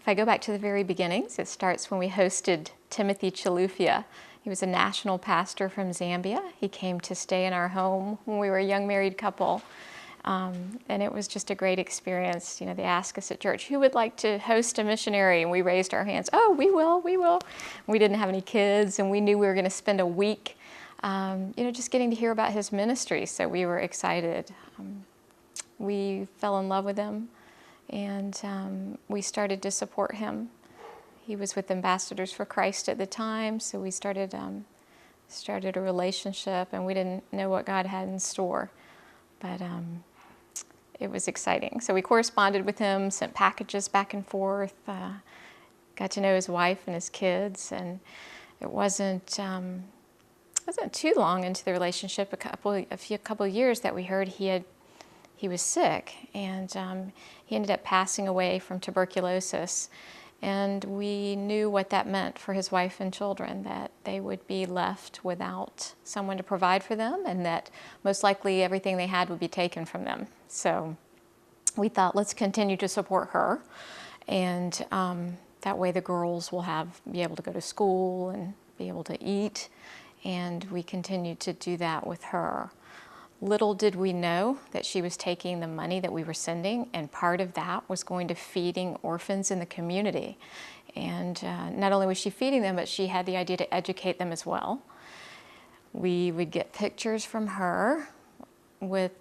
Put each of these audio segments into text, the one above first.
If I go back to the very beginnings, it starts when we hosted Timothy Chalufia. He was a national pastor from Zambia. He came to stay in our home when we were a young married couple. And it was just a great experience. You know, they asked us at church, who would like to host a missionary? And we raised our hands. Oh, we will, we will. We didn't have any kids, and we knew we were going to spend a week, just getting to hear about his ministry. So we were excited. We fell in love with him, and we started to support him. He was with Ambassadors for Christ at the time, so we started a relationship, and we didn't know what God had in store, but it was exciting. So we corresponded with him, sent packages back and forth, got to know his wife and his kids, and it wasn't too long into the relationship, a couple of years, that we heard he was sick, and he ended up passing away from tuberculosis. And we knew what that meant for his wife and children, that they would be left without someone to provide for them, and that most likely everything they had would be taken from them. So we thought, let's continue to support her, and that way the girls will be able to go to school and be able to eat, and we continued to do that with her. Little did we know that she was taking the money that we were sending, and part of that was going to feeding orphans in the community. And not only was she feeding them, but she had the idea to educate them as well. We would get pictures from her with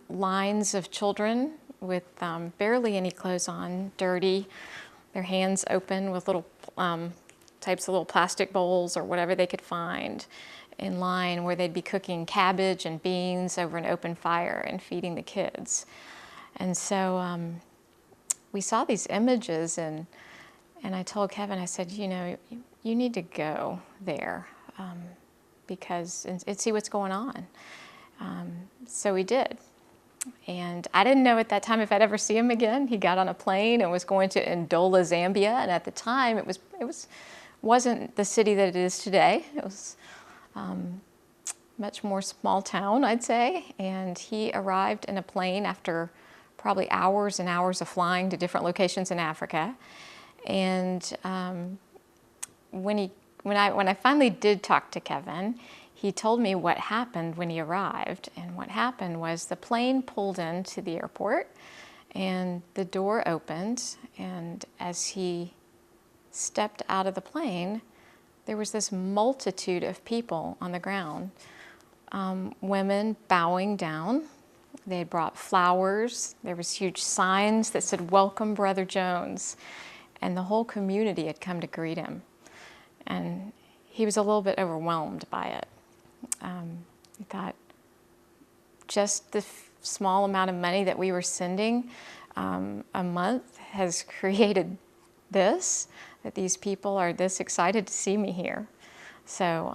lines of children with barely any clothes on, dirty, their hands open with little types of little plastic bowls or whatever they could find, in line where they'd be cooking cabbage and beans over an open fire and feeding the kids. And so we saw these images, and I told Kevin, I said, you need to go there because and see what's going on. So we did. And I didn't know at that time if I'd ever see him again. He got on a plane and was going to Ndola, Zambia, and at the time it wasn't the city that it is today. It was much more small town, I'd say, and he arrived in a plane after probably hours and hours of flying to different locations in Africa. And when I finally did talk to Kevin, he told me what happened when he arrived. And what happened was the plane pulled into the airport, and the door opened, and as he stepped out of the plane, there was this multitude of people on the ground, women bowing down. They had brought flowers. There was huge signs that said, "Welcome, Brother Jones." And the whole community had come to greet him. And he was a little bit overwhelmed by it. He thought, just the small amount of money that we were sending a month has created this, that these people are this excited to see me here. So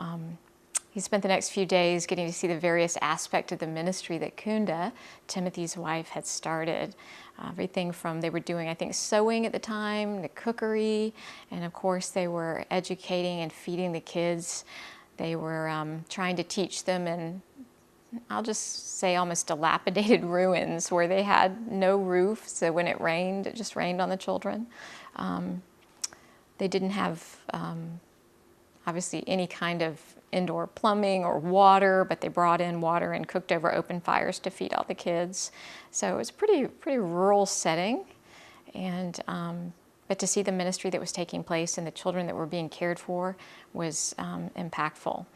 he spent the next few days getting to see the various aspects of the ministry that Kunda, Timothy's wife, had started. Everything from, they were doing, I think, sewing at the time, the cookery, and of course they were educating and feeding the kids. They were trying to teach them in, I'll just say, almost dilapidated ruins where they had no roof, so when it rained, it just rained on the children. They didn't have, obviously, any kind of indoor plumbing or water, but they brought in water and cooked over open fires to feed all the kids. So it was a pretty rural setting, and but to see the ministry that was taking place and the children that were being cared for was impactful.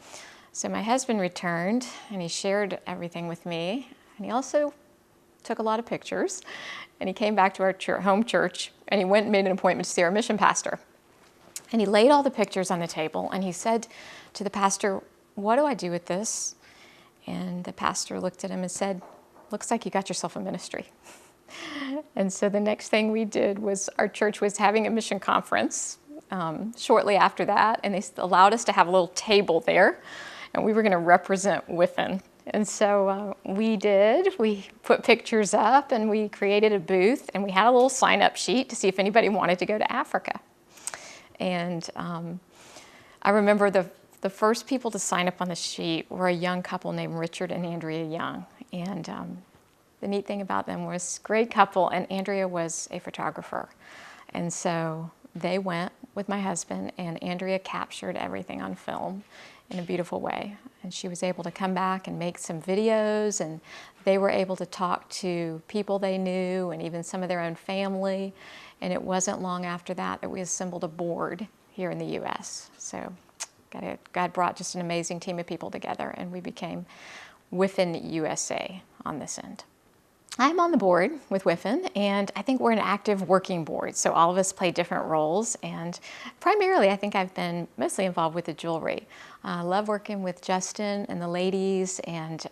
So my husband returned, and he shared everything with me, and he also took a lot of pictures, and he came back to our home church, and he went and made an appointment to see our mission pastor. And he laid all the pictures on the table, and he said to the pastor, "What do I do with this?" And the pastor looked at him and said, "Looks like you got yourself a ministry." And so the next thing we did was, our church was having a mission conference shortly after that, and they allowed us to have a little table there, and we were going to represent Wiphan. And so we did. We put pictures up, and we created a booth, and we had a little sign-up sheet to see if anybody wanted to go to Africa. And I remember the first people to sign up on the sheet were a young couple named Richard and Andrea Young. And the neat thing about them was, great couple, and Andrea was a photographer. And so they went with my husband, and Andrea captured everything on film in a beautiful way. And she was able to come back and make some videos, and they were able to talk to people they knew and even some of their own family. And it wasn't long after that that we assembled a board here in the U.S. So God brought just an amazing team of people together, and we became Wiphan USA on this end. I'm on the board with Wiphan, and I think we're an active working board, so all of us play different roles, and primarily I think I've been mostly involved with the jewelry. I love working with Justin and the ladies, and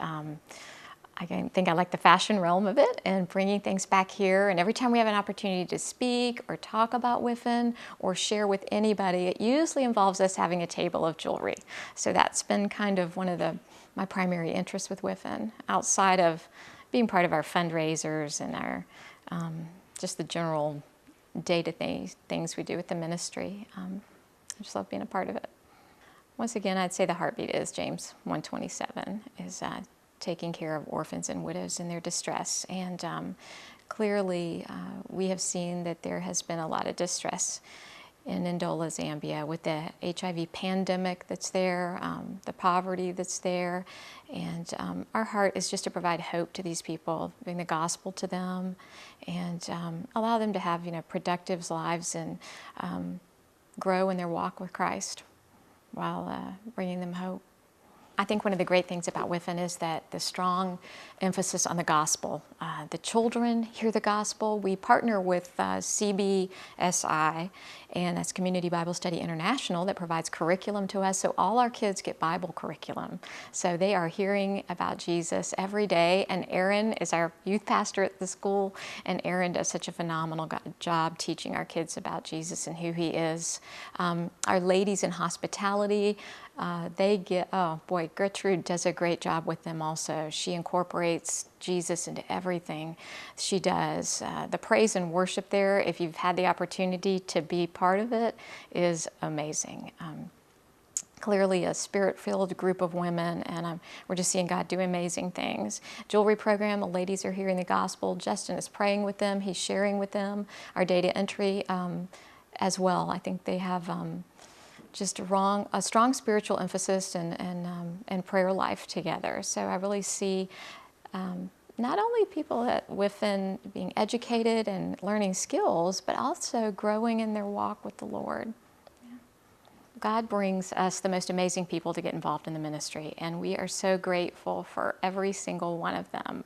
I think I like the fashion realm of it and bringing things back here, and every time we have an opportunity to speak or talk about Wiphan or share with anybody, it usually involves us having a table of jewelry. So that's been kind of one of my primary interests with Wiphan, outside of being part of our fundraisers and our just the general day-to-day things we do with the ministry. I just love being a part of it. Once again, I'd say the heartbeat is James 1:27, is taking care of orphans and widows in their distress. And clearly, we have seen that there has been a lot of distress in Ndola, Zambia, with the HIV pandemic that's there, the poverty that's there. And our heart is just to provide hope to these people, bring the gospel to them, and allow them to have, productive lives and grow in their walk with Christ while bringing them hope. I think one of the great things about Wiphan is that the strong emphasis on the gospel. The children hear the gospel. We partner with CBSI, and that's Community Bible Study International, that provides curriculum to us. So all our kids get Bible curriculum. So they are hearing about Jesus every day. And Aaron is our youth pastor at the school, and Aaron does such a phenomenal job teaching our kids about Jesus and who he is. Our ladies in hospitality, Gertrude does a great job with them also. She incorporates Jesus into everything she does. The praise and worship there, if you've had the opportunity to be part of it, is amazing. Clearly a spirit-filled group of women, and we're just seeing God do amazing things. Jewelry program, the ladies are hearing the gospel. Justin is praying with them. He's sharing with them. Our data entry as well. I think they have just a strong spiritual emphasis and prayer life together. So I really see not only people at Wiphan being educated and learning skills, but also growing in their walk with the Lord. Yeah. God brings us the most amazing people to get involved in the ministry, and we are so grateful for every single one of them.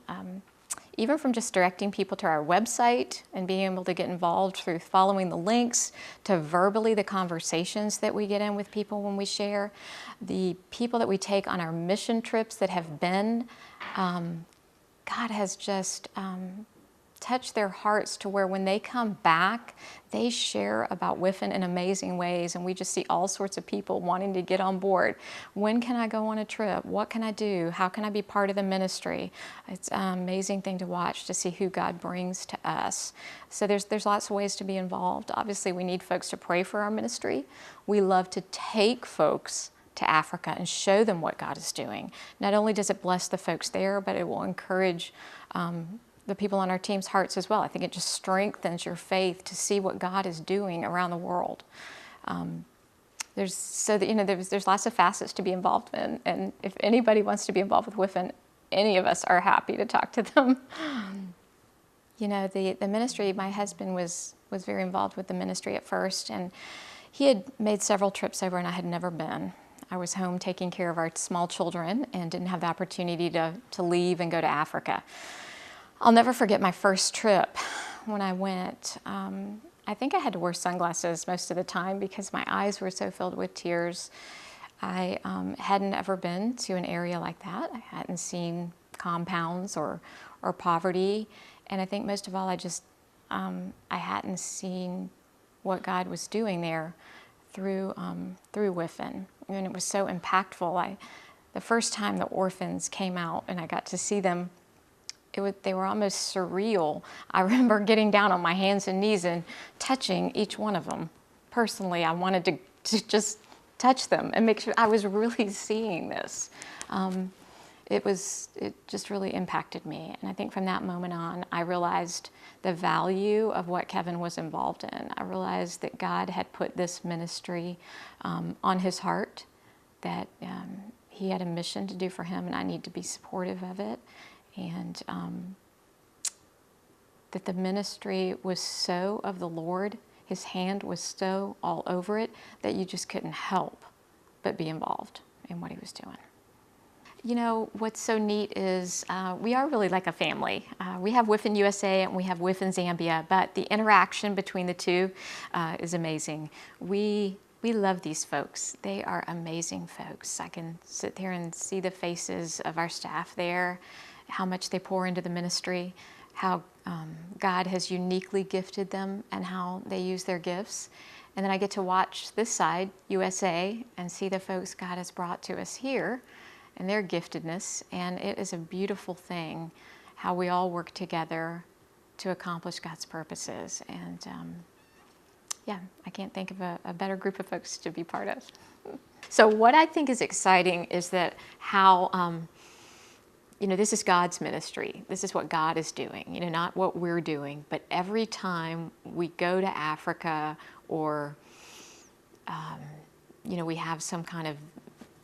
Even from just directing people to our website and being able to get involved through following the links, to verbally the conversations that we get in with people when we share, the people that we take on our mission trips that have been, God has just touched their hearts to where when they come back, they share about Wiphan in amazing ways, and we just see all sorts of people wanting to get on board. When can I go on a trip? What can I do? How can I be part of the ministry? It's an amazing thing to watch, to see who God brings to us. So there's lots of ways to be involved. Obviously, we need folks to pray for our ministry. We love to take folks to Africa and show them what God is doing. Not only does it bless the folks there, but it will encourage the people on our team's hearts as well. I think it just strengthens your faith to see what God is doing around the world. There's lots of facets to be involved in, and if anybody wants to be involved with Wiphan, any of us are happy to talk to them. The ministry, my husband was very involved with the ministry at first, and he had made several trips over, and I had never been. I was home taking care of our small children and didn't have the opportunity to leave and go to Africa. I'll never forget my first trip when I went. I think I had to wear sunglasses most of the time because my eyes were so filled with tears. I hadn't ever been to an area like that. I hadn't seen compounds or poverty. And I think most of all, I hadn't seen what God was doing there through Wiphan. And it was so impactful. The first time the orphans came out and I got to see them, they were almost surreal. I remember getting down on my hands and knees and touching each one of them. Personally, I wanted to just touch them and make sure I was really seeing this. it just really impacted me. And I think from that moment on, I realized the value of what Kevin was involved in. I realized that God had put this ministry on his heart, that he had a mission to do for him, and I need to be supportive of it. And that the ministry was so of the Lord, his hand was so all over it, that you just couldn't help but be involved in what he was doing. You know, what's so neat is we are really like a family. We have Wiphan USA and we have Wiphan Zambia, but the interaction between the two is amazing. We love these folks. They are amazing folks. I can sit there and see the faces of our staff there, how much they pour into the ministry, how God has uniquely gifted them and how they use their gifts. And then I get to watch this side, USA, and see the folks God has brought to us here and their giftedness. And it is a beautiful thing how we all work together to accomplish God's purposes. And yeah, I can't think of a better group of folks to be part of. So what I think is exciting is that how, you know, this is God's ministry. This is what God is doing, you know, not what we're doing. But every time we go to Africa or, you know, we have some kind of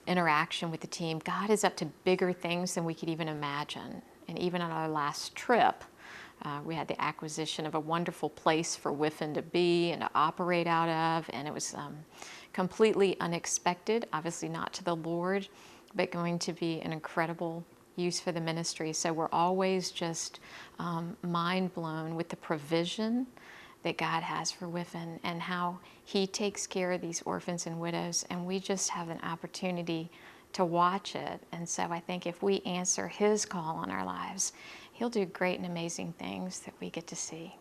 interaction with the team, God is up to bigger things than we could even imagine. And even on our last trip, we had the acquisition of a wonderful place for Wiphan to be and to operate out of, and it was completely unexpected, obviously not to the Lord, but going to be an incredible use for the ministry. So we're always just mind blown with the provision that God has for Wiphan and how he takes care of these orphans and widows, and we just have an opportunity to watch it. And so I think if we answer his call on our lives, he'll do great and amazing things that we get to see.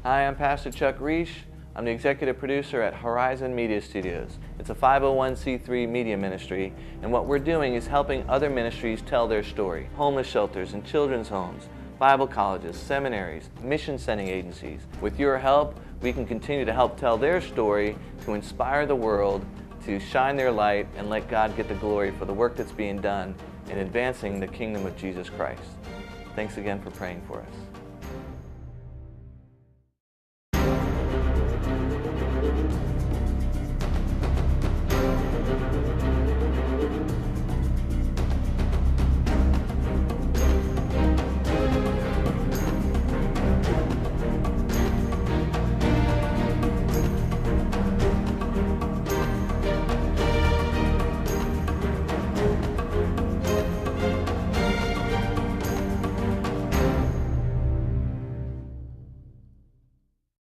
Hi, I'm Pastor Chuck Reish. I'm the executive producer at Horizon Media Studios. It's a 501c3 media ministry, and what we're doing is helping other ministries tell their story. Homeless shelters and children's homes, Bible colleges, seminaries, mission-sending agencies. With your help, we can continue to help tell their story, to inspire the world, to shine their light, and let God get the glory for the work that's being done in advancing the kingdom of Jesus Christ. Thanks again for praying for us.